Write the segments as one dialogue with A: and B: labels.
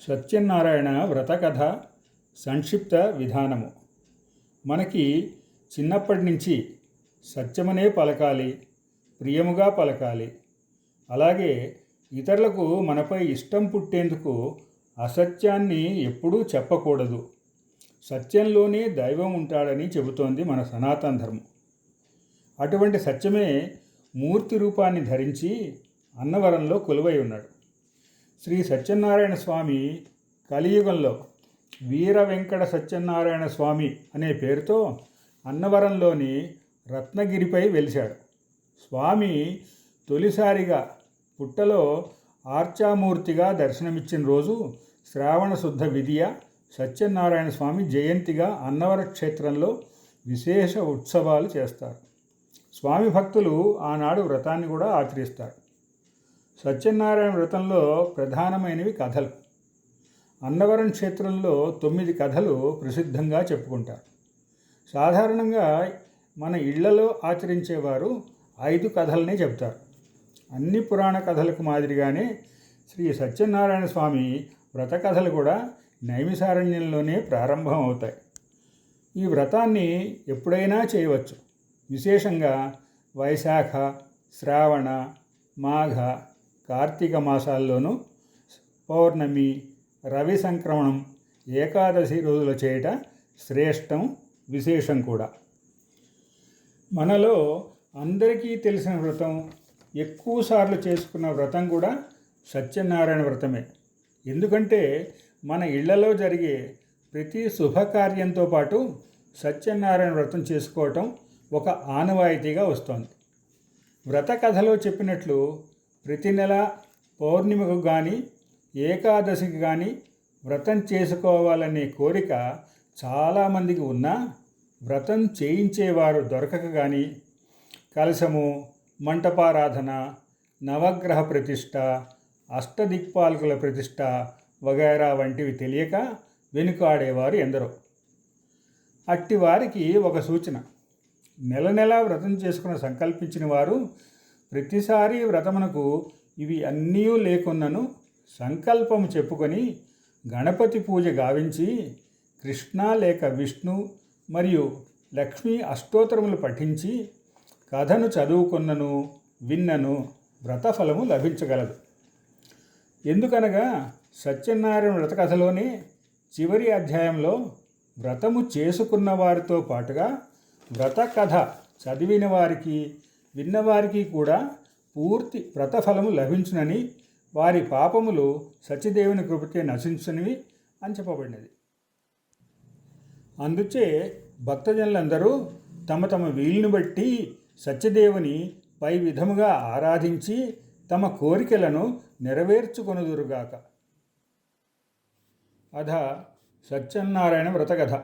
A: సత్యనారాయణ వ్రతకథ సంక్షిప్త విధానము. మనకి చిన్నప్పటి నుంచి సత్యమనే పలకాలి, ప్రియముగా పలకాలి. అలాగే ఇతరులకు మనపై ఇష్టం పుట్టేందుకు అసత్యాన్ని ఎప్పుడూ చెప్పకూడదు. సత్యంలోనే దైవం ఉంటాడని చెబుతోంది మన సనాతన ధర్మం. అటువంటి సత్యమే మూర్తి రూపాన్ని ధరించి అన్నవరంలో కొలువై ఉన్నాడు. శ్రీ సత్యనారాయణ స్వామి కలియుగంలో వీర వెంకట సత్యనారాయణ స్వామి అనే పేరుతో అన్నవరంలోని రత్నగిరిపై వెలిశాడు. స్వామి తొలిసారిగా పుట్టలో ఆర్చామూర్తిగా దర్శనమిచ్చిన రోజు శ్రావణ శుద్ధ విధియ సత్యనారాయణ స్వామి జయంతిగా అన్నవర క్షేత్రంలో విశేష ఉత్సవాలు చేస్తారు. స్వామి భక్తులు ఆనాడు వ్రతాన్ని కూడా ఆచరిస్తారు. సత్యనారాయణ వ్రతంలో ప్రధానమైనవి కథలు. అన్నవరం క్షేత్రంలో 9 కథలు ప్రసిద్ధంగా చెప్పుకుంటారు. సాధారణంగా మన ఇళ్లలో ఆచరించేవారు 5 కథలనే చెప్తారు. అన్ని పురాణ కథలకు మాదిరిగానే శ్రీ సత్యనారాయణ స్వామి వ్రత కథలు కూడా నైమిసారణ్యంలోనే ప్రారంభం అవుతాయి. ఈ వ్రతాన్ని ఎప్పుడైనా చేయవచ్చు. విశేషంగా వైశాఖ, శ్రావణ, మాఘ, కార్తీక మాసాల్లోనూ పౌర్ణమి, రవి సంక్రమణం, ఏకాదశి రోజుల చేయట శ్రేష్టం, విశేషం కూడా. మనలో అందరికీ తెలిసిన వ్రతం, ఎక్కువసార్లు చేసుకున్న వ్రతం కూడా సత్యనారాయణ వ్రతమే. ఎందుకంటే మన ఇళ్లలో జరిగే ప్రతి శుభకార్యంతో పాటు సత్యనారాయణ వ్రతం చేసుకోవటం ఒక ఆనవాయితీగా వస్తోంది. వ్రత కథలో చెప్పినట్లు ప్రతి నెల పౌర్ణిమకు కానీ ఏకాదశికి కానీ వ్రతం చేసుకోవాలనే కోరిక చాలామందికి ఉన్నా వ్రతం చేయించేవారు దొరకక కానీ కలశము, మంటపారాధన, నవగ్రహ ప్రతిష్ట, అష్టదిక్పాలకుల ప్రతిష్ట వగైరా వంటివి తెలియక వెనుకాడేవారు ఎందరో. అట్టి వారికి ఒక సూచన. నెల నెలా వ్రతం చేసుకుని సంకల్పించిన వారు ప్రతిసారి వ్రతమునకు ఇవి అన్నీ లేకున్నను సంకల్పము చెప్పుకొని గణపతి పూజ గావించి కృష్ణ లేక విష్ణు మరియు లక్ష్మీ అష్టోత్తరములు పఠించి కథను చదువుకున్నను విన్నను వ్రతఫలము లభించగలదు. ఎందుకనగా సత్యనారాయణ వ్రత కథలోనే చివరి అధ్యాయంలో వ్రతము చేసుకున్న వారితో పాటుగా వ్రత కథ చదివిన వారికి విన్నవారికి కూడా పూర్తి వ్రతఫలము లభించునని, వారి పాపములు సత్యదేవుని కృపచే నశించునవి అని చెప్పబడినది. అందుచే భక్తజనులందరూ తమ తమ వీలుని బట్టి సత్యదేవుని పై విధముగా ఆరాధించి తమ కోరికలను నెరవేర్చుకొనుదురుగాక. అథ సత్యనారాయణ వ్రతకథ.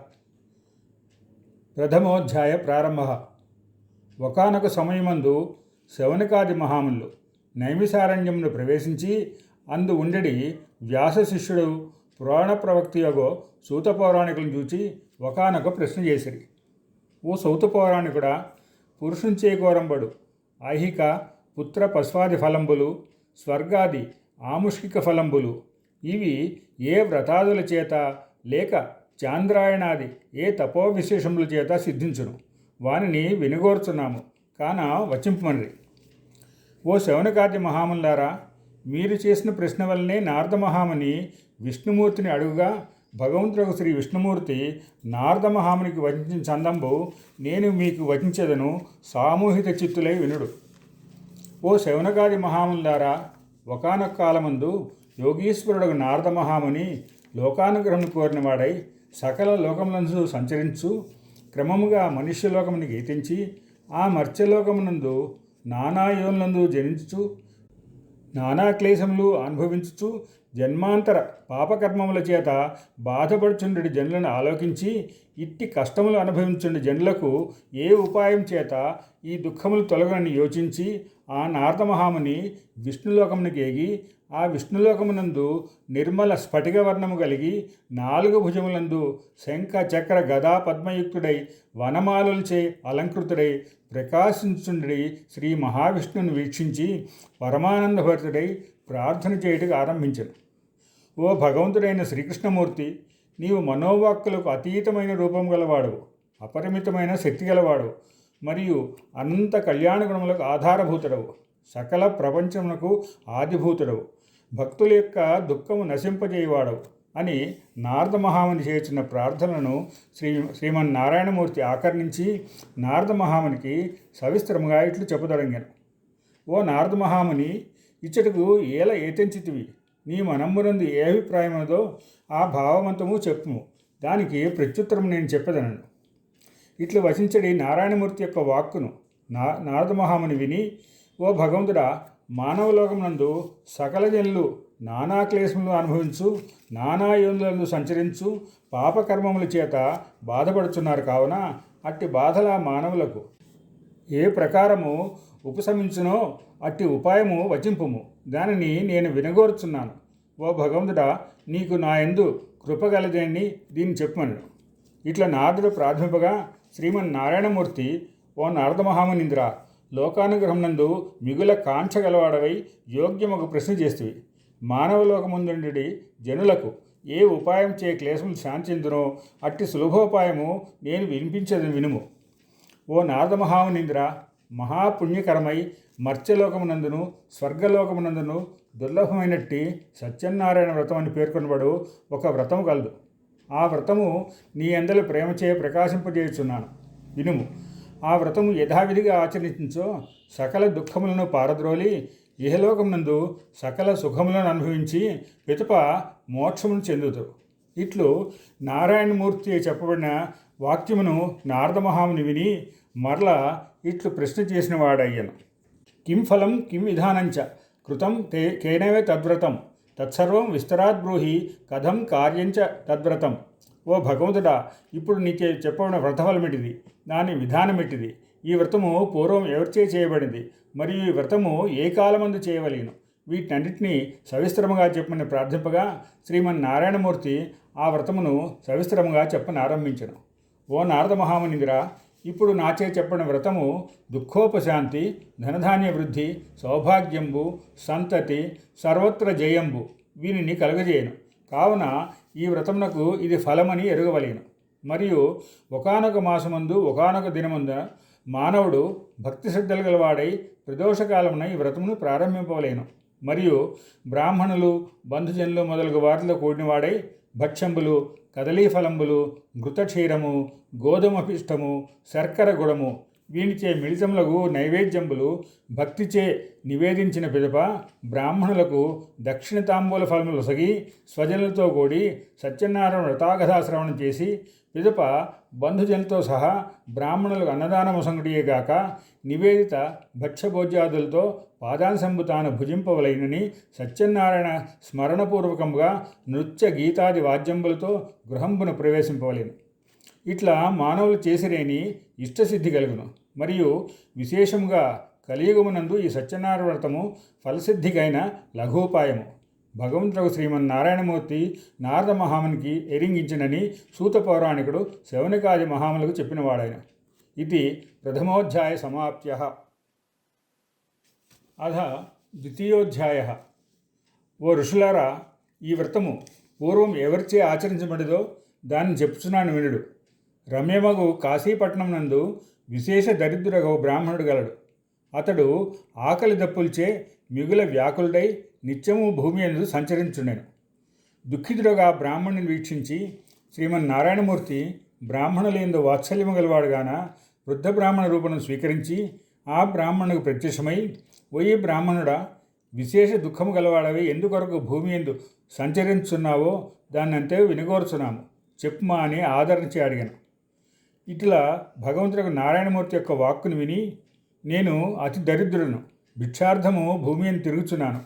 A: ప్రథమోధ్యాయ ప్రారంభ. ఒకానొక సమయమందు శౌనకాది మహాములు నైమిసారణ్యమును ప్రవేశించి అందు ఉండడి వ్యాస శిష్యుడు పురాణ ప్రవక్తియగో సూత పౌరాణికులను చూచి ఒకానొక ప్రశ్న చేసిరి. ఓ సౌత పౌరాణికుడా, పురుషుంచే కోరంబడు ఐహిక పుత్ర పశ్వాది ఫలంబులు, స్వర్గాది ఆముష్కిక ఫలంబులు ఇవి ఏ వ్రతాదుల చేత లేక చాంద్రాయణాది ఏ తపో విశేషముల చేత సిద్ధించును, వానిని వినుగోర్చున్నాము కాన వచింపమనిరి. ఓ శౌనకాది మహాములారా, మీరు చేసిన ప్రశ్న వల్లనే నారద మహాముని విష్ణుమూర్తిని అడుగుగా భగవంతుడు శ్రీ విష్ణుమూర్తి నారద మహామునికి వచించిన చందంబు నేను మీకు వచించేదను, సామూహిక చిత్తులై వినుడు. ఓ శౌనకాది మహాములారా, ఒకానొక కాలమందు యోగీశ్వరుడు నారద మహాముని లోకానుగ్రహం కోరినవాడై సకల లోకములందు సంచరించు క్రమముగా మనుష్యలోకముని గీతించి ఆ మర్త్యలోకమునందు నానా యోనులందు జనించుచు నానా క్లేశములు అనుభవించుచు జన్మాంతర పాపకర్మముల చేత బాధపడుచుండెడి జనులను ఆలోకించి ఇట్టి కష్టములు అనుభవించుండి జనులకు ఏ ఉపాయం చేత ఈ దుఃఖములు తొలగని యోచించి ఆ నారద మహాముని విష్ణులోకమునికి ఏగి ఆ విష్ణులోకమునందు నిర్మల స్ఫటిక వర్ణము కలిగి 4 భుజములందు శంఖ చక్ర గదా పద్మయుక్తుడై వనమాలలచే అలంకృతుడై ప్రకాశించుండి శ్రీ మహావిష్ణువును వీక్షించి పరమానందభరితుడై ప్రార్థన చేయుటకు ఆరంభించను. ఓ భగవంతుడైన శ్రీకృష్ణమూర్తి, నీవు మనోవాక్కులకు అతీతమైన రూపం గలవాడవు, అపరిమితమైన శక్తి గలవాడు, మరియు అనంత కళ్యాణ గుణములకు ఆధారభూతుడవు, సకల ప్రపంచమునకు ఆదిభూతుడవు, భక్తుల యొక్క దుఃఖము నశింపజేయవాడవు అని నారద మహాముని చేసిన ప్రార్థనలను శ్రీమన్నారాయణమూర్తి ఆకర్ణించి నారద మహామునికి సవిస్తరముగా ఇట్లు చెప్పదొడంగాను. ఓ నారద మహాముని, ఇచ్చటకు ఏల ఏతెంచితివి, నీ మనమ్మునందు ఏ అభిప్రాయమునదో ఆ భావవంతము చెప్పుము, దానికి ప్రత్యుత్తరం నేను చెప్పదనను. ఇట్లు వచించడి నారాయణమూర్తి యొక్క వాక్కును నారద మహాముని విని, ఓ భగవంతుడా, మానవలోకమునందు సకల జనులు నానా క్లేశములు అనుభవించు, నానా యోనులను సంచరించు, పాపకర్మముల చేత బాధపడుతున్నారు. కావున అట్టి బాధల మానవులకు ఏ ప్రకారము ఉపశమించునో అట్టి ఉపాయము వచింపుము, దానిని నేను వినగోరుచున్నాను. ఓ భగవంతుడా, నీకు నా యందు కృపగలదేని దీన్ని చెప్పమను. ఇట్లా నారదుడు ప్రార్థింపగా శ్రీమన్నారాయణమూర్తి, ఓ నారద మహామునింద్ర, లోకానుగ్రహమునందు మిగుల కాంక్ష గలవాడవై యోగ్యమొక ప్రశ్న చేస్తువి. మానవలోకముందుండి జనులకు ఏ ఉపాయం చే క్లేశములు శాంతిందునో అట్టి సులభోపాయము నేను వినిపించదని వినుము. ఓ నారద మహామునింద్ర, మహాపుణ్యకరమై మర్త్యలోకమునందును స్వర్గలోకమునందును దుర్లభమైనట్టి సత్యనారాయణ వ్రతం అని పేర్కొనబడు ఒక వ్రతము కలదు. ఆ వ్రతము నీ అందరి ప్రేమచే ప్రకాశింపజేయుచున్నాను, వినుము. ఆ వ్రతము యథావిధిగా ఆచరించో సకల దుఃఖములను పారద్రోలి ఇహలోకమునందు సకల సుఖములను అనుభవించి పితప మోక్షమును చెందుతారు. ఇట్లు నారాయణమూర్తి చెప్పబడిన వాక్యమును నారద మహాముని విని మరల ఇట్లు ప్రశ్న చేసిన వాడయ్యను. కిం ఫలం కిం విధానంచ కృతం కేనవే తద్వ్రతం తత్సర్వం విస్తరాత్ బ్రూహి కథం కార్యంచ తద్వ్రతం. ఓ భగవంతుడా, ఇప్పుడు నీకే చెప్పబడిన వ్రతఫలమిటిది, దాని విధానమిటిది, ఈ వ్రతము పూర్వం ఎవరిచే చేయబడింది, మరియు ఈ వ్రతము ఏ కాలమందు చేయవలేను, వీటన్నిటినీ సవిస్తరముగా చెప్పమని ప్రార్థింపగా శ్రీమన్నారాయణమూర్తి ఆ వ్రతమును సవిస్తరముగా చెప్పనారంభించను. ఓ నారద మహామునింద్రా, ఇప్పుడు నాచే చెప్పిన వ్రతము దుఃఖోపశాంతి, ధనధాన్య వృద్ధి, సౌభాగ్యంబు, సంతతి, సర్వత్ర జయంబు వీనిని కలుగజేయను. కావున ఈ వ్రతమునకు ఇది ఫలమని ఎరుగవలేను. మరియు ఒకానొక మాసమందు ఒకానొక దినమందు మానవుడు భక్తి శ్రద్ధలు గలవాడై ప్రదోషకాలమున ఈ వ్రతమును ప్రారంభింపవలేను. మరియు బ్రాహ్మణులు, బంధుజనులు మొదలగు వారితో కూడినవాడై భక్ష్యంబులు, కదలీఫలంబులు, ఘృతక్షీరము, గోధుమపిష్టము, శర్కర గుడము వీనిచే మిళితములకు నైవేద్యంబులు భక్తిచే నివేదించిన పిదప బ్రాహ్మణులకు దక్షిణ తాంబూల ఫలములు సగి స్వజనులతో కూడి సత్యనారాయణ వ్రతాకథాశ్రవణం చేసి పిదప బంధుజనులతో సహా బ్రాహ్మణులకు అన్నదానము సంగుడియేగాక నివేదిత భక్ష్యభోజ్యాదులతో పాదాంశంబు తాను భుజింపవలైనని సత్యనారాయణ స్మరణపూర్వకంగా నృత్య గీతాది వాద్యంబులతో గృహంబును ప్రవేశింపవలేను. ఇట్లా మానవులు చేసిరేని ఇష్టసిద్ధి కలుగును. మరియు విశేషంగా కలియుగమునందు ఈ సత్యనారాయణ వ్రతము ఫలసిద్ధికైన లఘోపాయము. భగవంతుడు శ్రీమన్నారాయణమూర్తి నారద మహామునికి ఎరింగించినని సూత పౌరాణికుడు శౌనకాది మహాములకు చెప్పినవాడాయన. ఇది ప్రథమోధ్యాయ సమాప్త్యః. అథ ద్వితీయోధ్యాయః. ఓ ఋషులారా, ఈ వ్రతము పూర్వం ఎవరిచే ఆచరించబడిదో దాన్ని చెప్పుచున్నాను వినుడు. రమ్యమగు కాశీపట్నం నందు విశేష దరిద్రుడగు బ్రాహ్మణుడు గలడు. అతడు ఆకలి దప్పులచే మిగుల వ్యాకులుడై నిత్యము భూమి యందు సంచరించుండెను. దుఃఖితుడుగా బ్రాహ్మణుని వీక్షించి శ్రీమన్నారాయణమూర్తి బ్రాహ్మణులందు వాత్సల్యము గలవాడుగాన వృద్ధ బ్రాహ్మణ రూపను స్వీకరించి ఆ బ్రాహ్మణుకు ప్రత్యక్షమై, ఓయి బ్రాహ్మణుడా, విశేష దుఃఖము గలవాడవి ఎందుకొరకు భూమి యందు సంచరించున్నావో దాన్నంతే వినగోరుచున్నాము, చెప్పుమా అని ఆదరించి అడిగాను. ఇట్లా భగవంతుడు నారాయణమూర్తి యొక్క వాక్కును విని, నేను అతి దరిద్రులను, భిక్షార్థము భూమి అని తిరుగుచున్నాను,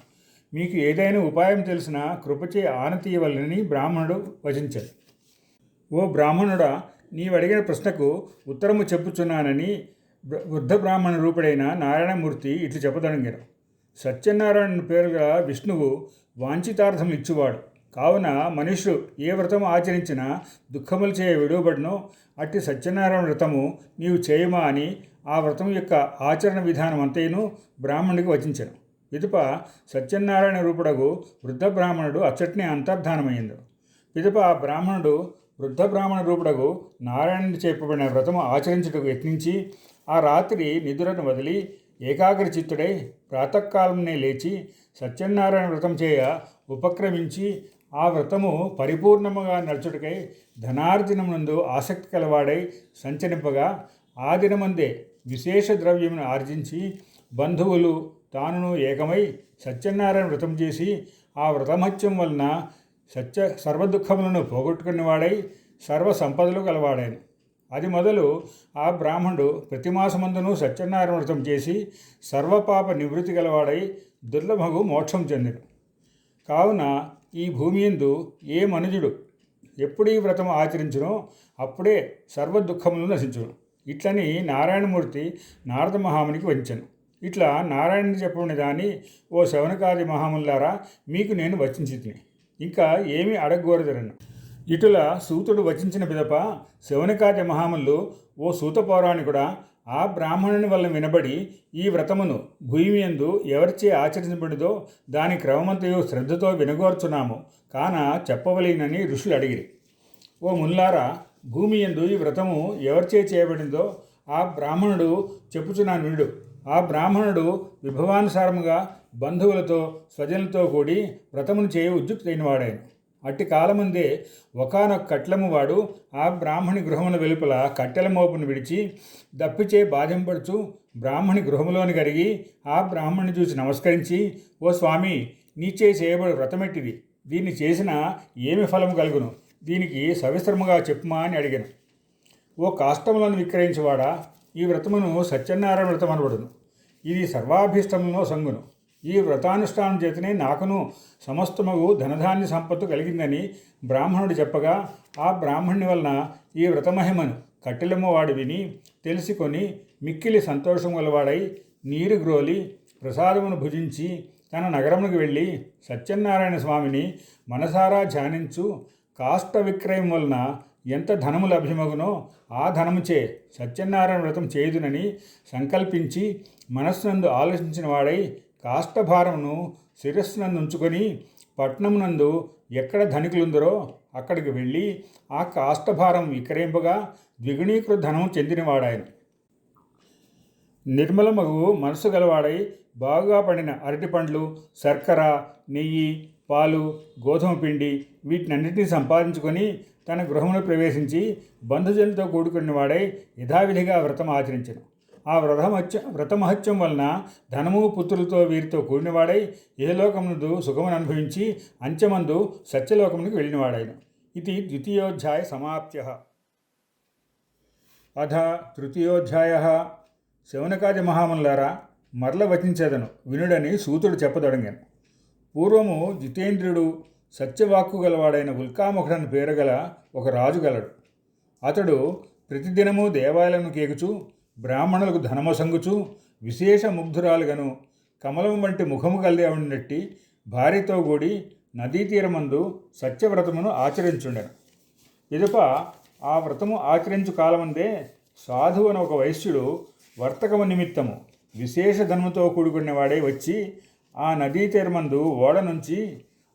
A: మీకు ఏదైనా ఉపాయం తెలిసిన కృపచే ఆనతీయవలనని బ్రాహ్మణుడు వచించాడు. ఓ బ్రాహ్మణుడా, నీవడిగిన ప్రశ్నకు ఉత్తరము చెప్పుచున్నానని వృద్ధ బ్రాహ్మణ రూపుడైన నారాయణమూర్తి ఇట్లు చెప్పదొడంగారు. సత్యనారాయణ పేరుగా విష్ణువు వాంఛితార్థములు ఇచ్చువాడు. కావున మనుష్యుడు ఏ వ్రతము ఆచరించినా దుఃఖములు చేయ విడువబడినో అట్టి సత్యనారాయణ వ్రతము నీవు చేయమా అని ఆ వ్రతం యొక్క ఆచరణ విధానం అంతేను బ్రాహ్మణుడికి వచించాను. పిదప సత్యనారాయణ రూపుడగు వృద్ధ బ్రాహ్మణుడు అచ్చట్నే అంతర్ధానమైంది. పిదప ఆ బ్రాహ్మణుడు వృద్ధ బ్రాహ్మణ రూపుడగు నారాయణుడు చెప్పబడిన వ్రతము ఆచరించుటకు యత్నించి ఆ రాత్రి నిద్రను వదిలి ఏకాగ్ర చిత్తుడై ప్రాతకాలంనే లేచి సత్యనారాయణ వ్రతం చేయ ఉపక్రమించి ఆ వ్రతము పరిపూర్ణముగా నడుచుటకై ధనార్జనమునందు ఆసక్తి కలవాడై సంచరింపగా ఆ దినమందే విశేష ద్రవ్యమును ఆర్జించి బంధువులు తానును ఏకమై సత్యనారాయణ వ్రతం చేసి ఆ వ్రతమహత్యం వలన సర్వదుఃఖములను పోగొట్టుకునేవాడై సర్వ సంపదలు గలవాడాను. అది మొదలు ఆ బ్రాహ్మణుడు ప్రతిమాసమందును సత్యనారాయణ వ్రతం చేసి సర్వపాప నివృత్తి గలవాడై దుర్లభగు మోక్షం చెందెను. కావున ఈ భూమి యందు ఏ మనుజుడు ఎప్పుడు ఈ వ్రతం ఆచరించునో అప్పుడే సర్వ దుఃఖములు నశించును. ఇట్లని నారాయణమూర్తి నారద మహామునికి వంచెను. ఇట్లా నారాయణుని చెప్పబడిన దాన్ని ఓ శవనకాది మహాములారా మీకు నేను వచించితిని, ఇంకా ఏమీ అడగగోరదరను. ఇటుల సూతుడు వచించిన పిదప శవనకాది మహాములు ఓ సూత పౌరాణికుడా, ఆ బ్రాహ్మణుని వల్ల వినబడి ఈ వ్రతమును భూమి యందు ఎవరిచే ఆచరించబడిదో దాని క్రమమంతయు శ్రద్ధతో వినగోర్చున్నాము కాన చెప్పవలేనని ఋషులు అడిగిరి. ఓ ముల్లారా, భూమి యందు ఈ వ్రతము ఎవరిచే చేయబడిందో ఆ బ్రాహ్మణుడు చెప్పుచున్నాను వినుడు. ఆ బ్రాహ్మణుడు విభవానుసారముగా బంధువులతో స్వజనులతో కూడి వ్రతమును చేయ ఉద్యుక్తైన వాడాయను. అట్టి కాలముందే ఒకానొక కట్లము వాడు ఆ బ్రాహ్మణి గృహముల వెలుపల కట్టెల మోపును విడిచి దప్పిచే బాధింపడుచు బ్రాహ్మణి గృహములోని కరిగి ఆ బ్రాహ్మణ్ణి చూసి నమస్కరించి, ఓ స్వామి, నీచే చేయబడి వ్రతమెట్టిది, దీన్ని చేసిన ఏమి ఫలము కలుగును, దీనికి సవిస్తరముగా చెప్పుమా అని అడిగాను. ఓ కాష్టములను విక్రయించేవాడా, ఈ వ్రతమును సత్యనారాయణ వ్రతం అనబడును. ఇది సర్వాభీష్టములను సంగును. ఈ వ్రతానుష్ఠానం చేతనే నాకును సమస్తముగు ధనధాన్య సంపత్తు కలిగిందని బ్రాహ్మణుడు చెప్పగా ఆ బ్రాహ్మణుని వలన ఈ వ్రతమహిమను కట్టెలమ్మ వాడు విని తెలుసుకొని మిక్కిలి సంతోషం గలవాడై నీరు గ్రోలి ప్రసాదమును భుజించి తన నగరమునకు వెళ్ళి సత్యనారాయణ స్వామిని మనసారా ధ్యానించు కాష్ట విక్రయం వలన ఎంత ధనము లభ్యమగునో ఆ ధనముచే సత్యనారాయణ వ్రతం చేయుదునని సంకల్పించి మనస్సునందు ఆలోచించిన వాడై కాష్టభారమును శిరస్సునందు ఉంచుకొని పట్నమునందు ఎక్కడ ధనికులుందరో అక్కడికి వెళ్ళి ఆ కాష్టభారం విక్రయింపగా ద్విగుణీకృత ధనము చెందినవాడాయను. నిర్మలమగు మనసు గలవాడై బాగా పండిన అరటిపండ్లు, శర్కర, నెయ్యి, పాలు, గోధుమ పిండి వీటినన్నిటినీ సంపాదించుకొని తన గృహమును ప్రవేశించి బంధుజనులతో కూడుకున్నవాడై యథావిధిగా వ్రతం ఆచరించెను. ఆ వ్రతమహత్యం వలన ధనము పుత్రులతో వీరితో కూడినవాడై ఇహలోకమునందు సుఖమును అనుభవించి అంచెమందు సత్యలోకమునికి వెళ్ళినవాడాయను. ఇది ద్వితీయోధ్యాయ సమాప్త్యః. అథ తృతీయోధ్యాయః. శౌనకాది మహాములారా, మరల వచించేదను వినుడని సూతుడు చెప్పదొడంగాను. పూర్వము జితేంద్రుడు సత్యవాక్కు గలవాడైన ఉల్కాముఖుడని పేరుగల ఒక రాజు గలడు. అతడు ప్రతిదినము దేవాలయము కేగుచు బ్రాహ్మణులకు ధనమొసంగుచు విశేష ముగ్ధురాలుగను కమలం వంటి ముఖము కలిగినట్టి భార్యతో కూడి నదీ తీరమందు సత్యవ్రతమును ఆచరించుండెను. పిదప ఆ వ్రతము ఆచరించు కాలమందే సాధువు అని ఒక వైశ్యుడు వర్తకము నిమిత్తము విశేష ధనముతో కూడుకున్నవాడై వచ్చి ఆ నదీ తీరమందు ఓడ నుంచి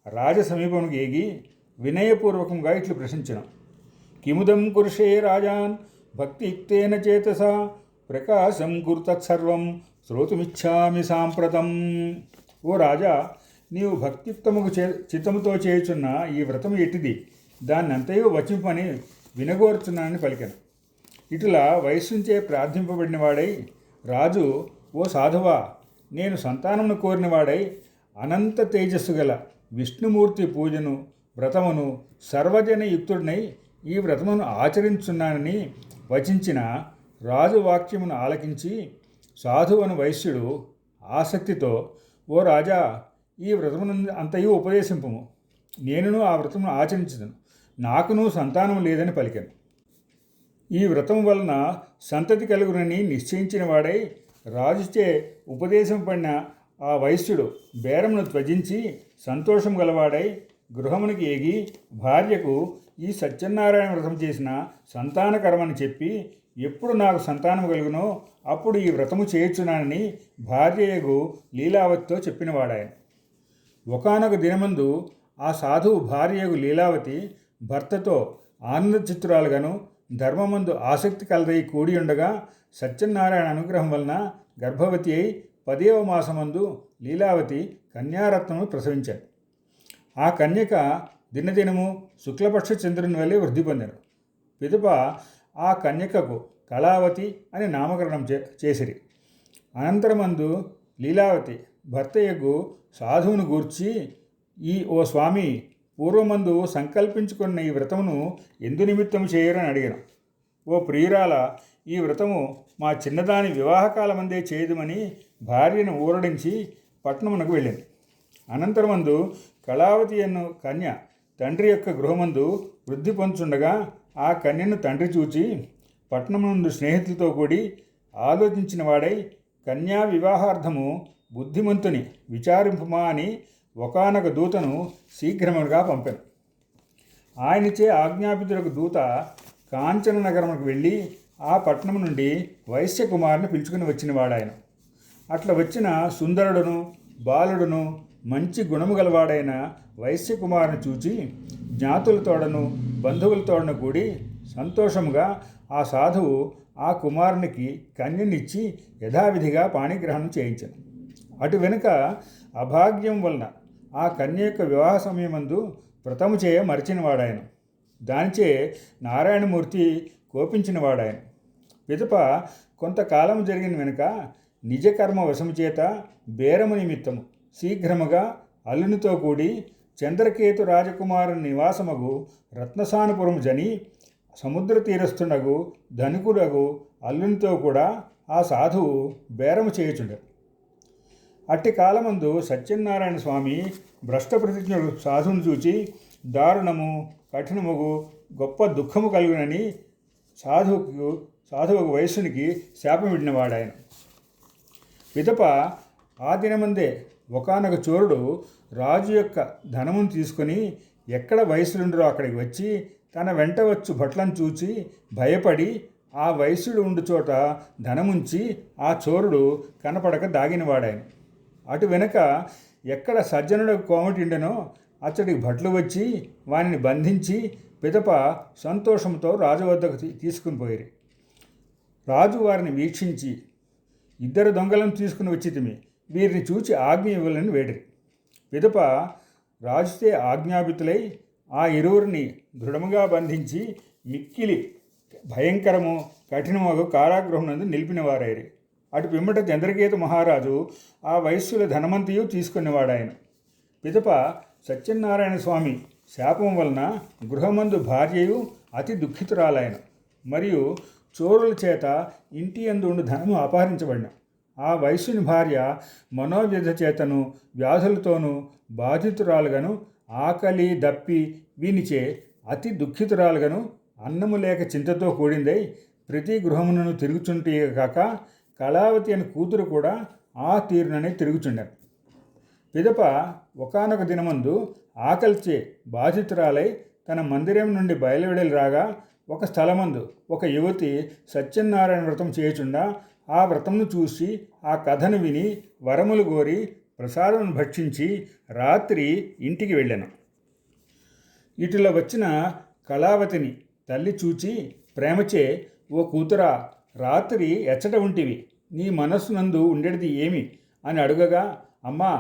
A: రాజ సమీపమునికి ఏగి వినయపూర్వకంగా ఇట్లు ప్రశ్నించెను. కిముదం కురుషే రాజాన్ భక్తియుక్తేన చేతసా ప్రకాశం కురు తత్సర్వం శ్రోతుమిచ్చామి సాంప్రతం. ఓ రాజా, నీవు భక్తియుక్తముకు చిత్తముతో చేయుచున్న ఈ వ్రతము ఎట్టిది, దాన్నంతయో వచింపని వినగోరుచున్నానని పలికెను. ఇటులా వయస్సుంచే ప్రార్థింపబడిన వాడై రాజు, ఓ సాధువా, నేను సంతానమును కోరినవాడై అనంత తేజస్సు గల విష్ణుమూర్తి పూజను వ్రతమును సర్వజనయుక్తుడినై ఈ వ్రతమును ఆచరించున్నానని వచించిన రాజు వాక్యమును ఆలకించి సాధువను వైశ్యుడు ఆసక్తితో, ఓ రాజా, ఈ వ్రతమును అంతయు ఉపదేశింపుము, నేనును ఆ వ్రతమును ఆచరించదను, నాకును సంతానం లేదని పలికెను. ఈ వ్రతం వలన సంతతి కలుగునని నిశ్చయించిన వాడై రాజుచే ఉపదేశం పడిన ఆ వైశ్యుడు బేరమును త్యజించి సంతోషం గలవాడై గృహమునికి ఏగి భార్యకు ఈ సత్యనారాయణ వ్రతం చేసిన సంతానకరమని చెప్పి ఎప్పుడు నాకు సంతానం కలుగునో అప్పుడు ఈ వ్రతము చేయొచ్చునని భార్యకు లీలావతితో చెప్పినవాడాయన. ఒకానొక దినమందు ఆ సాధువు భార్యకు లీలావతి భర్తతో ఆనందచిత్తురాలుగాను ధర్మమందు ఆసక్తి కలదై కూడి ఉండగా సత్యనారాయణ అనుగ్రహం వలన గర్భవతి అయి 10వ మాసమందు లీలావతి కన్యారత్నము ప్రసవించాడు. ఆ కన్యక దినదినము శుక్లపక్ష చంద్రుని వల్లే వృద్ధి పొందాడు. పిదప ఆ కన్యకకు కళావతి అని నామకరణం చేసిరి. అనంతరమందు లీలావతి భర్తయ్యకు సాధువును గూర్చి ఓ స్వామి, పూర్వమందు సంకల్పించుకున్న ఈ వ్రతమును ఎందు నిమిత్తం చేయరని అడిగాను. ఓ ప్రియురాల, ఈ వ్రతము మా చిన్నదాని వివాహకాలమందే చేయదుమని భార్యను ఊరడించి పట్నమునకు వెళ్ళింది. అనంతరమందు కళావతి అను కన్య తండ్రి యొక్క గృహమందు వృద్ధి పొందుచుండగా ఆ కన్యను తండ్రి చూచి పట్నమునందు స్నేహితులతో కూడి ఆలోచించిన వాడై కన్యా వివాహార్థము బుద్ధిమంతుని విచారింపుమా అని ఒకానొక దూతను శీఘ్రముగా పంపాను. ఆయనచే ఆజ్ఞాపితులకు దూత కాంచన నగరముకు వెళ్ళి ఆ పట్టణం నుండి వైశ్యకుమారుని పిలుచుకుని వచ్చిన వాడాయన. అట్లా వచ్చిన సుందరుడును బాలుడును మంచి గుణము గలవాడైన వైశ్యకుమారుని చూచి జ్ఞాతులతోడను బంధువులతోడను కూడి సంతోషముగా ఆ సాధువు ఆ కుమారునికి కన్యనిచ్చి యథావిధిగా పాణిగ్రహణం చేయించను. అటు వెనుక అభాగ్యం వలన ఆ కన్య యొక్క వివాహ సమయమందు వ్రతము చేయ మరిచినవాడాయన. దానిచే నారాయణమూర్తి కోపించినవాడాయన. పిదప కొంతకాలం జరిగిన వెనుక నిజకర్మ వశము చేత బేరము నిమిత్తము శీఘ్రముగా అల్లునితో కూడి చంద్రకేతు రాజకుమారుని నివాసమగు రత్నసానుపురం జని సముద్ర తీరస్థునగు ధనికుడగు అల్లునితో కూడా ఆ సాధువు బేరము చేయుచుండె. అట్టి కాలమందు సత్యనారాయణ స్వామి భ్రష్ట ప్రతిజ్ఞుడు సాధువును చూచి దారుణము కఠినముగు గొప్ప దుఃఖము కలుగునని సాధువు వయస్సునికి శాపం విడినవాడాయన. పిదప ఆ దినమందే ఒకానొక చోరుడు రాజు యొక్క ధనమును తీసుకొని ఎక్కడ వయస్సులుండరో అక్కడికి వచ్చి తన వెంట వచ్చు భట్లను చూచి భయపడి ఆ వయస్సుడు ఉండు చోట ధనముంచి ఆ చోరుడు కనపడక దాగినవాడాయన. అటు వెనక ఎక్కడ సజ్జనుడు కోమటిండెనో అచ్చడికి భట్లు వచ్చి వానిని బంధించి పిదప సంతోషంతో రాజు వద్దకు తీసుకుని పోయిరి. రాజు వారిని వీక్షించి, 2 దొంగలను తీసుకుని వచ్చితిమి, వీరిని చూచి ఆజ్ఞ ఇవ్వాలని వేడిరి. పిదప రాజుతే ఆజ్ఞాపితులై ఆ ఇరువురిని దృఢముగా బంధించి మిక్కిలి భయంకరము కఠినమగు కారాగృహం నందు నిలిపినవారైరి. అటు పిమ్మట చంద్రకేతు మహారాజు ఆ వయస్సుల ధనమంతియు తీసుకునేవాడాయన. పిదప సత్యనారాయణ స్వామి శాపం వలన గృహమందు భార్యయు అతి దుఃఖితురాలైన మరియు చోరుల చేత ఇంటి యందు ఉండు ధనము అపహరించబడిన. ఆ వయస్సుని భార్య మనోవ్యధ చేతను వ్యాధులతోనూ బాధితురాలుగాను ఆకలి దప్పి వీనిచే అతి దుఃఖితురాలుగాను అన్నము లేక చింతతో కూడిందై ప్రతి గృహమునను తిరుగుచుంటే కాక కళావతి అని కూతురు కూడా ఆ తీరుననే తిరుగుచుండారు. పిదప ఒకానొక దినమందు ఆకలిచే బాధితురాలై తన మందిరం నుండి బయలువెడలి రాగా ఒక స్థలమందు ఒక యువతి సత్యనారాయణ వ్రతం చేయుచుండా ఆ వ్రతంను చూసి ఆ కథను విని వరములు కోరి ప్రసాదమును భక్షించి రాత్రి ఇంటికి వెళ్ళాను. ఇటులో వచ్చిన కళావతిని తల్లి చూచి ప్రేమచే, ఓ కూతురా, రాత్రి ఎచ్చట ఉంటివి, నీ మనస్సునందు ఉండేది ఏమి అని అడుగగా, అమ్మా,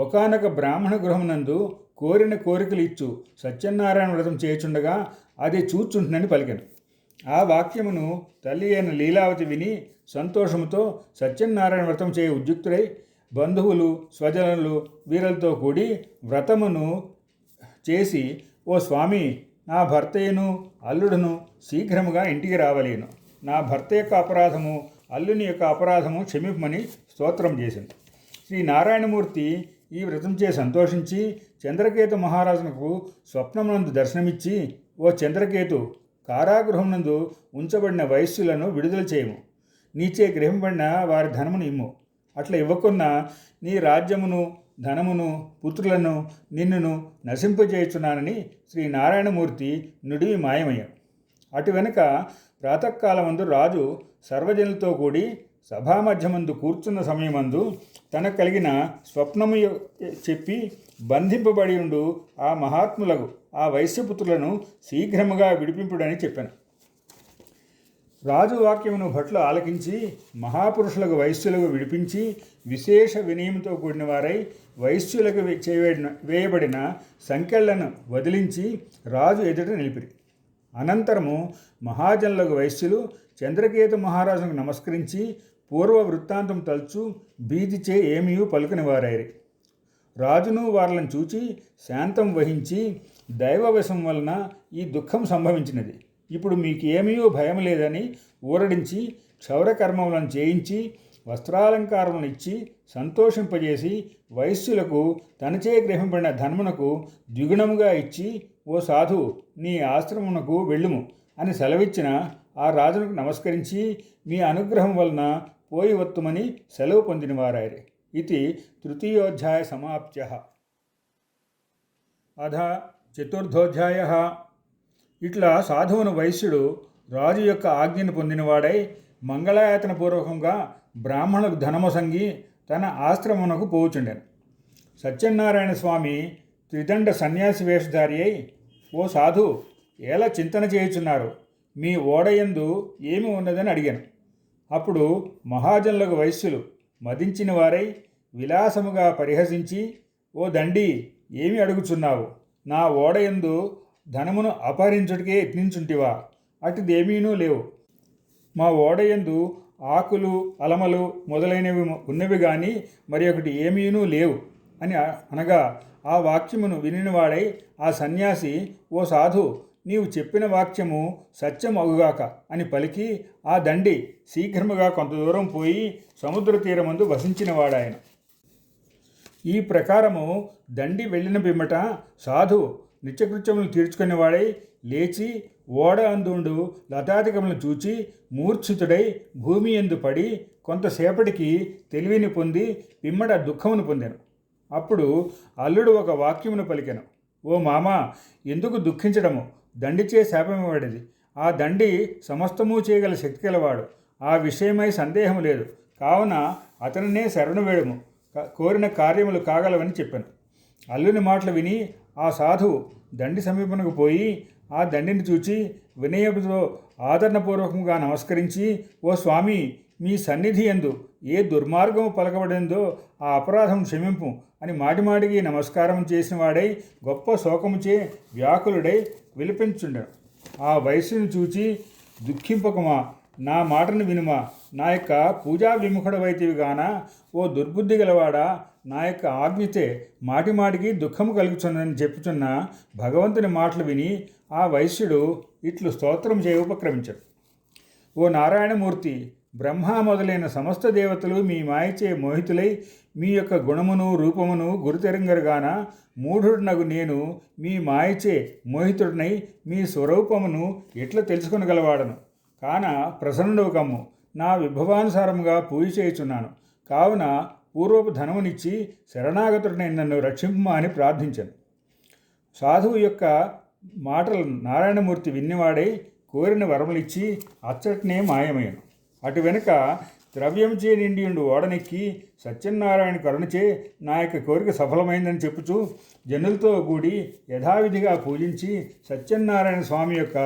A: ఒకానొక బ్రాహ్మణ గృహమునందు కోరిన కోరికలు ఇచ్చు సత్యనారాయణ వ్రతం చేయుచుండగా అది చూచుంటునని పలికెను. ఆ వాక్యమును తల్లి అయిన లీలావతి విని సంతోషముతో సత్యనారాయణ వ్రతం చేయ ఉద్యుక్తుడై బంధువులు స్వజనులు వీరులతో కూడి వ్రతమును చేసి, ఓ స్వామి, నా భర్తయ్యను అల్లుడును శీఘ్రముగా ఇంటికి రావలేను. నా భర్త యొక్క అపరాధము అల్లుని యొక్క అపరాధము క్షమిపమని స్తోత్రం చేసింది. శ్రీ నారాయణమూర్తి ఈ వ్రతం చే సంతోషించి చంద్రకేతు మహారాజునకు స్వప్నమునందు దర్శనమిచ్చి, ఓ చంద్రకేతు, కారాగృహం నందు ఉంచబడిన వైశ్యులను విడుదల చేయము, నీచే గ్రహింపబడిన వారి ధనమును ఇమ్ము. అట్లా ఇవ్వకున్నా నీ రాజ్యమును ధనమును పుత్రులను నిన్నును నశింపజేయుచున్నానని శ్రీనారాయణమూర్తి నుడివి మాయమయ్యాడు. అటు వెనుక ప్రాతకాలమందు రాజు సర్వజనులతో కూడి సభామధ్యమందు కూర్చున్న సమయమందు తనకు కలిగిన స్వప్నము చెప్పి బంధింపబడి ఉండు ఆ మహాత్ములకు ఆ వైశ్యపుత్రులను శీఘ్రముగా విడిపింపుడని చెప్పాను. రాజు వాక్యమును భట్లు ఆలకించి మహాపురుషులకు వైశ్యులకు విడిపించి విశేష వినయంతో కూడిన వారై వైశ్యులకు వేయబడిన సంకెళ్లను వదిలించి రాజు ఎదుట నిలిపిరి. అనంతరము మహాజనులకు వైశ్యులు చంద్రకేతు మహారాజుకు నమస్కరించి పూర్వ వృత్తాంతం తలుచు భీతిచే ఏమీ పలుకని వారైరి. రాజును వార్లను చూచి శాంతం వహించి దైవవశం వలన ఈ దుఃఖం సంభవించినది, ఇప్పుడు మీకేమీ భయం లేదని ఊరడించి క్షౌరకర్మములను చేయించి వస్త్రాలంకారములను ఇచ్చి సంతోషింపజేసి వైశ్యులకు తనచే గ్రహింపబడిన ధనమునకు ద్విగుణముగా ఇచ్చి, ఓ సాధు, నీ ఆశ్రమమునకు వెళ్ళుము అని సెలవిచ్చిన ఆ రాజునకు నమస్కరించి మీ అనుగ్రహం వలన పోయి వత్తుమని సెలవు పొందినవారాయరే. ఇది తృతీయోధ్యాయ సమాప్త్యః. అథ చతుర్థోధ్యాయః. ఇట్లా సాధువును వైశ్యుడు రాజు యొక్క ఆజ్ఞను పొందినవాడై మంగళాయతన పూర్వకంగా బ్రాహ్మణులకు ధనమొసంగి తన ఆశ్రమమునకు పోవుచుండెను. సత్యనారాయణ స్వామి త్రిదండ సన్యాసి వేషధారి అయి, ఓ సాధు, ఎలా చింతన చేయుచున్నారు? మీ ఓడయందు ఏమి ఉన్నదని అడిగాను. అప్పుడు మహాజనులకు వైశ్యులు మదించిన వారై విలాసముగా పరిహసించి, ఓ దండి, ఏమి అడుగుచున్నావు? నా ఓడయందు ధనమును అపహరించుటకే యత్నించుంటివా? అటుదేమీనూ లేవు. మా ఓడయందు ఆకులు అలమలు మొదలైనవి ఉన్నవి కానీ మరి ఒకటి ఏమీనూ లేవు అని అనగా ఆ వాక్యమును వినినవాడై ఆ సన్యాసి, ఓ సాధు, నీవు చెప్పిన వాక్యము సత్యం అగుగాక అని పలికి ఆ దండి శీఘ్రముగా కొంత దూరం పోయి సముద్ర తీరమందు వసించినవాడాయన. ఈ ప్రకారము దండి వెళ్ళిన పిమ్మట సాధు నిత్యకృత్యములను తీర్చుకునేవాడై లేచి ఓడ అందుండు లతాధికములను చూచి మూర్ఛితుడై భూమి ఎందు పడి కొంతసేపటికి తెలివిని పొంది పిమ్మట దుఃఖమును పొందాను. అప్పుడు అల్లుడు ఒక వాక్యమును పలికెను, ఓ మామ, ఎందుకు దుఃఖించడము? దండిచే శాపమివ్వబడింది. ఆ దండి సమస్తము చేయగల శక్తి గలవాడు. ఆ విషయమై సందేహం లేదు. కావున అతనినే శరణు వేడుము, కోరిన కార్యములు కాగలవని చెప్పాను. అల్లుని మాటలు విని ఆ సాధువు దండి సమీపనకు పోయి ఆ దండిని చూచి వినయముతో ఆదరణపూర్వకంగా నమస్కరించి, ఓ స్వామి, మీ సన్నిధి యందు ఏ దుర్మార్గము పలకబడిందో ఆ అపరాధం క్షమింపు అని మాటిమాటికి నమస్కారం చేసిన వాడై గొప్ప శోకముచే వ్యాకులుడై విలపించుండెను. ఆ వయస్సును చూచి, దుఃఖింపకమా, నా మాటను వినుమా, నా యొక్క పూజా విముఖుడవైతివి గాన, ఓ దుర్బుద్ధి గలవాడా, నా యొక్క ఆజ్ఞతే మాటిమాటికి దుఃఖము కలుగుచున్నదని చెప్పుచున్న భగవంతుని మాటలు విని ఆ వైశ్యుడు ఇట్లు స్తోత్రం చేయ ఉపక్రమించాడు. ఓ నారాయణమూర్తి, బ్రహ్మ మొదలైన సమస్త దేవతలు మీ మాయచే మోహితులై మీ యొక్క గుణమును రూపమును గురుతెరంగరుగాన మూఢుడునగు నేను మీ మాయచే మోహితుడినై మీ స్వరూపమును ఎట్లా తెలుసుకొనగలవాడను? కాన ప్రసన్నుడవు కమ్ము, నా విభవానుసారముగా పూజ చేయుచున్నాను. కావున పూర్వపు ధనమునిచ్చి శరణాగతుడినై నన్ను రక్షింపమా అని ప్రార్థించాను. సాధువు యొక్క మాటలు నారాయణమూర్తి విన్నవాడై కోరిన వరములిచ్చి అచ్చటనే మాయమయ్యను. అటు వెనుక ద్రవ్యంచే నిండియుండు ఓడనెక్కి సత్యనారాయణ కరుణచే నా యొక్క కోరిక సఫలమైందని చెప్పుచూ జనులతో కూడి యథావిధిగా పూజించి సత్యనారాయణ స్వామి యొక్క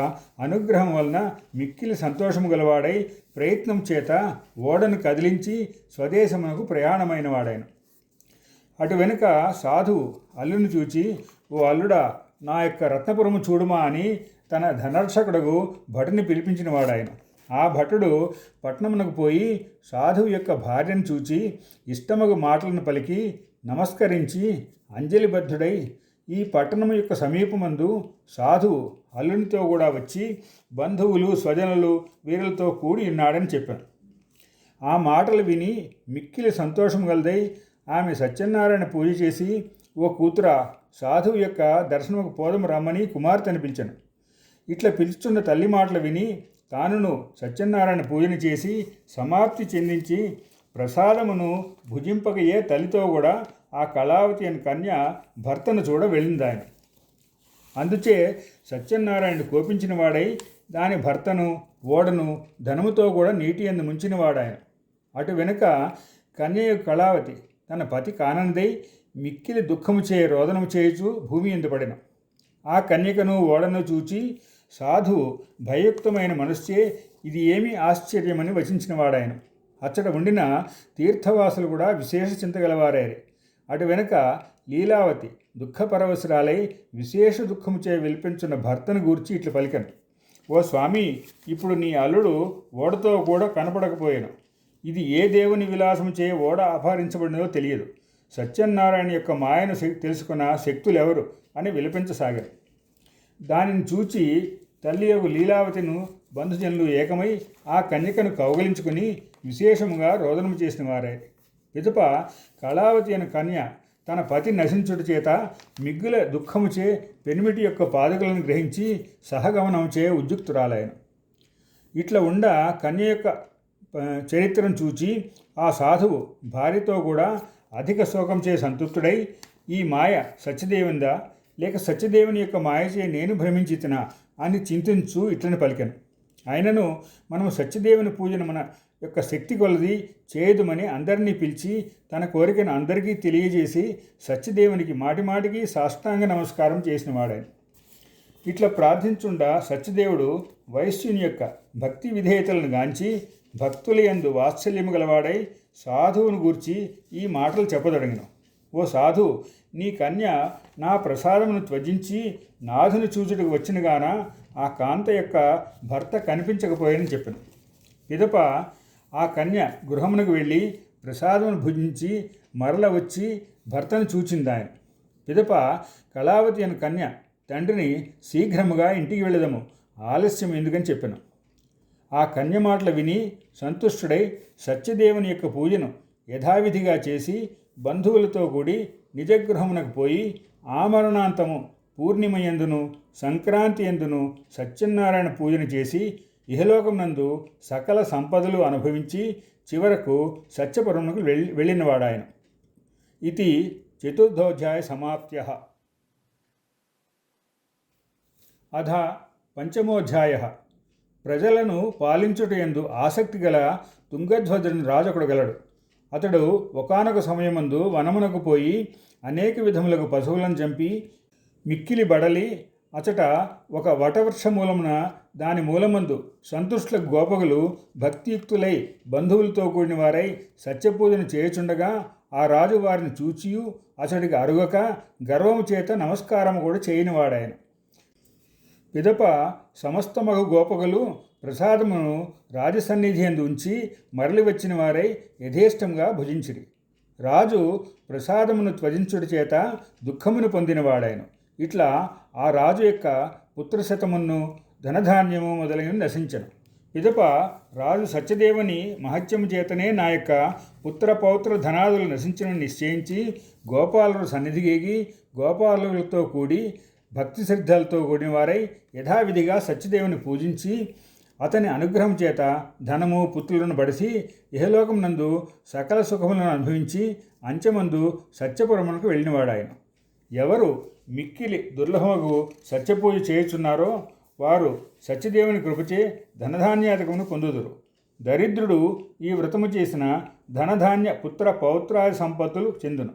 A: అనుగ్రహం వలన మిక్కిలి సంతోషము గలవాడై ప్రయత్నం చేత ఓడను కదిలించి స్వదేశమునకు ప్రయాణమైన వాడాయను. అటు వెనుక సాధువు అల్లుని చూచి, ఓ అల్లుడా, నా యొక్క రత్నపురము చూడుమా అని తన ధనర్షకుడుగు భటుని పిలిపించిన వాడాయన. ఆ భటుడు పట్నమునకు పోయి సాధువు యొక్క భార్యను చూచి ఇష్టమగు మాటలను పలికి నమస్కరించి అంజలిబద్ధుడై ఈ పట్టణము యొక్క సమీపమందు సాధువు అల్లునితో కూడా వచ్చి బంధువులు స్వజనులు వీరులతో కూడి ఉన్నాడని చెప్పాను. ఆ మాటలు విని మిక్కిలి సంతోషం గలదై ఆమె సత్యనారాయణ పూజ చేసి, ఓ కూతురా, సాధువు యొక్క దర్శనముకు పోదము రమ్మని కుమార్తెను పిలిచాను. ఇట్లా పిలుచున్న తల్లి మాటలు విని తానును సత్యనారాయణ పూజను చేసి సమాప్తి చెందించి ప్రసాదమును భుజింపకయే తల్లితో కూడా ఆ కళావతి అని కన్య భర్తను చూడ వెళ్ళింది ఆయన. అందుచే సత్యనారాయణుడు కోపించిన వాడై దాని భర్తను ఓడను ధనముతో కూడా నీటి యందు ముంచిన వాడాయన. అటు వెనుక కన్య కళావతి తన పతి కానందై మిక్కిలి దుఃఖము చే రోదనము చేయుచు భూమి ఎందు పడిన. ఆ కన్యకను ఓడను చూచి సాధువు భయయుక్తమైన మనస్సే ఇది ఏమీ ఆశ్చర్యమని వచించిన వాడాయన. అచ్చట ఉండిన తీర్థవాసులు కూడా విశేష చింతగలవారారు. అటు వెనుక లీలావతి దుఃఖపరవశరాలై విశేష దుఃఖముచే విలిపించున్న భర్తను గూర్చి ఇట్లు పలికను: ఓ స్వామి, ఇప్పుడు నీ అల్లుడు ఓడతో కూడా కనపడకపోయాను. ఇది ఏ దేవుని విలాసము చే ఓడ అపహరించబడినదో తెలియదు. సత్యనారాయణ యొక్క మాయను తెలుసుకున్న శక్తులెవరు అని విలపించసాగారు. దానిని చూచి తల్లియగు లీలావతిను బంధుజనులు ఏకమై ఆ కన్యకను కౌగలించుకుని విశేషముగా రోదనము చేసిన వారే. పిదప కళావతి అనే కన్య తన పతి నశించుట చేత మిగ్గుల దుఃఖముచే పెనిమిటి యొక్క పాదుకలను గ్రహించి సహగమనముచే ఉద్యుక్తురాలైన. ఇట్లా ఉండ కన్య యొక్క చరిత్రను చూచి ఆ సాధువు భార్యతో కూడా అధిక శోకంచే సంతృప్తుడై ఈ మాయ సత్యదేవుందా లేక సత్యదేవుని యొక్క మాయచే నేను భ్రమించితినా అని చింతించు ఇట్లని పలికెను. అయినను మనము సత్యదేవుని పూజను మన యొక్క శక్తి కొలది చేయదుమని అందరినీ పిలిచి తన కోరికను అందరికీ తెలియజేసి సత్యదేవునికి మాటిమాటికి సాష్టాంగ నమస్కారం చేసిన వాడాయన. ఇట్లా ప్రార్థించుండా సత్యదేవుడు వైశ్యుని యొక్క భక్తి విధేయతలను గాంచి భక్తుల యందు వాత్సల్యము గలవాడై సాధువును గూర్చి ఈ మాటలు చెప్పదొడగిన. ఓ సాధు, నీ కన్య నా ప్రసాదమును త్వజించి నాథుని చూచుటకు వచ్చినగాన ఆ కాంత యొక్క భర్త కనిపించకపోయానని చెప్పాను. పిదప ఆ కన్య గృహమునకు వెళ్ళి ప్రసాదమును భుజించి మరల వచ్చి భర్తను చూచిందాయన. పిదప కళావతి అనే కన్య తండ్రిని శీఘ్రముగా ఇంటికి వెళ్ళదము, ఆలస్యం ఎందుకని చెప్పాను. ఆ కన్య మాటలు విని సంతుష్టుడై సత్యదేవుని యొక్క పూజను యథావిధిగా చేసి బంధువులతో కూడి నిజగృహమునకు పోయి ఆమరణాంతము పూర్ణిమ యందును సంక్రాంతి యందును సత్యనారాయణ పూజను చేసి ఇహలోకమునందు సకల సంపదలు అనుభవించి చివరకు సత్యపురమునకు వెళ్ళినవాడాయన. ఇది చతుర్థోధ్యాయ సమాప్త్యః. అథ పంచమోధ్యాయః. ప్రజలను పాలించుటయందు ఆసక్తి గల తుంగధ్వజుని రాజకుడు గలడు. అతడు ఒకానొక సమయమందు వనమునకు పోయి అనేక విధములకు పశువులను చంపి మిక్కిలి బడలి అచట ఒక వటవృక్ష మూలమున దాని మూలమందు సంతుష్టుల గోపకులు భక్తియుక్తులై బంధువులతో కూడిన వారై సత్యపూజను చేయుచుండగా ఆ రాజు వారిని చూచియు అతడికి అరుగక గర్వము చేత నమస్కారం కూడా చేయనివాడాయన. పిదప సమస్తమగు గోపకులు ప్రసాదమును రాజసన్నిధి యందు ఉంచి మరలి వచ్చిన వారై యథేష్టంగా భుజించిరి. రాజు ప్రసాదమును త్వజించుడి చేత దుఃఖమును పొందినవాడాయను. ఇట్లా ఆ రాజు యొక్క పుత్రశతమును ధనధాన్యము మొదలైన నశించను. పిదప రాజు సత్యదేవుని మహత్యము చేతనే నా యొక్క పుత్రపౌత్ర ధనాదులు నశించను నిశ్చయించి గోపాలుడు సన్నిధిగేగి గోపాలులతో కూడి భక్తి శ్రద్ధలతో కూడిన వారై యథావిధిగా సత్యదేవుని పూజించి అతని అనుగ్రహం చేత ధనము పుత్రులను బడిసి ఇహలోకం నందు సకల సుఖములను అనుభవించి అంచెమందు సత్యపురమునకు వెళ్ళినవాడాయన. ఎవరు మిక్కిలి దుర్లభముగు సత్యపూజ చేయుచున్నారో వారు సత్యదేవుని కృపచే ధనధాన్యాధికమును పొందుదురు. దరిద్రుడు ఈ వ్రతము చేసిన ధనధాన్య పుత్ర పౌత్రాది సంపత్తులు చెందును.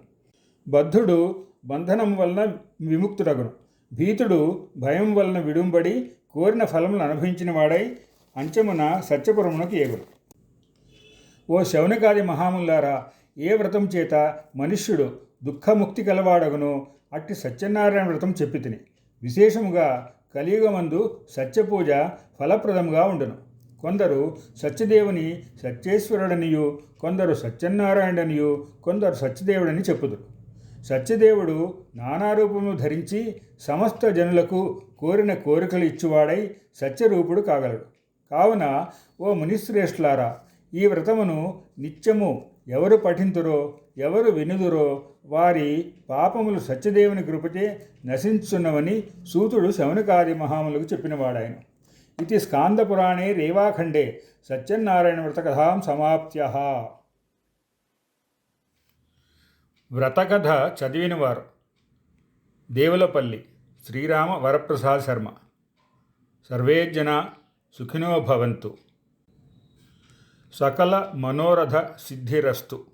A: బద్ధుడు బంధనం వలన విముక్తుడగును. భీతుడు భయం వలన విడుంబడి కోరిన ఫలములను అనుభవించిన వాడై అంచెమున సత్యపురమునకు ఏగును. ఓ శౌనకాది మహాములారా, ఏ వ్రతం చేత మనుష్యుడు దుఃఖముక్తి కలవాడగునో అట్టి సత్యనారాయణ వ్రతం చెప్పి తిని. విశేషముగా కలియుగమందు సత్యపూజ ఫలప్రదముగా ఉండును. కొందరు సత్యదేవుని సత్యేశ్వరుడనియు, కొందరు సత్యనారాయణనియు, కొందరు సత్యదేవుడని చెప్పుదురు. సత్యదేవుడు నానారూపమును ధరించి సమస్త జనులకు కోరిన కోరికలు ఇచ్చువాడై సత్యరూపుడు కాగలడు. కావున ఓ మునిశ్రేష్ఠులారా, ఈ వ్రతమును నిత్యము ఎవరు పఠింతురో ఎవరు వినుదురో వారి పాపములు సత్యదేవుని కృపచే నశించున్నవని సూతుడు శౌనకాది మహాములకు చెప్పినవాడాయన. ఇది స్కాందపురాణే రేవాఖండే సత్యనారాయణ వ్రతకథాం సమాప్త్యః. వ్రతకథ చదివినవారు దేవులపల్లి శ్రీరామ వరప్రసాద్ శర్మ. సర్వే జనా సుఖినో భవంతు. సకల మనోరథ సిద్ధిరస్తు.